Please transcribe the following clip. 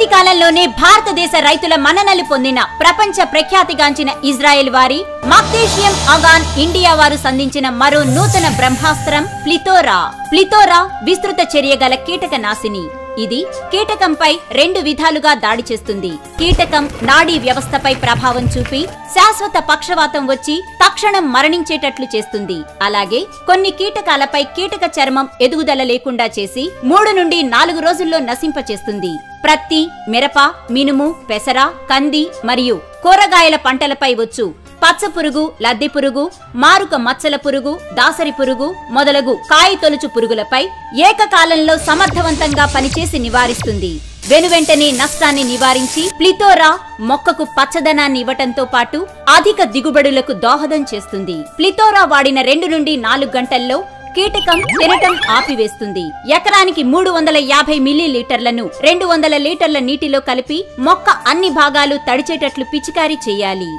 అనతి కాలంలోనే భారతదేశ రైతుల మన్ననలు పొందిన ప్రపంచ ప్రఖ్యాతిగాంచిన ఇజ్రాయెల్ వారి మాగ్నీషియం ఆగాన్ ఇండియా వారు సంధించిన మరో నూతన బ్రహ్మాస్త్రం ప్లితోరా. ప్లితోరా విస్తృత చర్య గల కీటకనాశిని. ఇది కీటకంపై రెండు విధాలుగా దాడి చేస్తుంది. కీటకం నాడీ వ్యవస్థపై ప్రభావం చూపి శాశ్వత పక్షవాతం వచ్చి తక్షణం మరణించేటట్లు చేస్తుంది. అలాగే కొన్ని కీటకాలపై కీటక చర్మం ఎదుగుదల లేకుండా చేసి 3 నుండి 4 రోజుల్లో నశింపచేస్తుంది. ప్రత్తి, మిరప, మినుము, పెసర, కంది మరియు కూరగాయల పంటలపై వచ్చు పచ్చపురుగు, లద్దె పురుగు, మారుక మచ్చల పురుగు, దాసరి పురుగు మొదలగు కాయతొలుచు పురుగులపై ఏకకాలంలో సమర్థవంతంగా పనిచేసి నివారిస్తుంది. వెనువెంటనే నష్టాన్ని నివారించి ప్లితోరా మొక్కకు పచ్చదనాన్ని ఇవ్వటంతో పాటు అధిక దిగుబడులకు దోహదం చేస్తుంది. ప్లితోరా వాడిన 2 నుండి 4 గంటల్లో కీటకం తినటం ఆపివేస్తుంది. ఎకరానికి 350 మిల్లీలీటర్లను 200 లీటర్ల నీటిలో కలిపి మొక్క అన్ని భాగాలు తడిచేటట్లు పిచికారీ చేయాలి.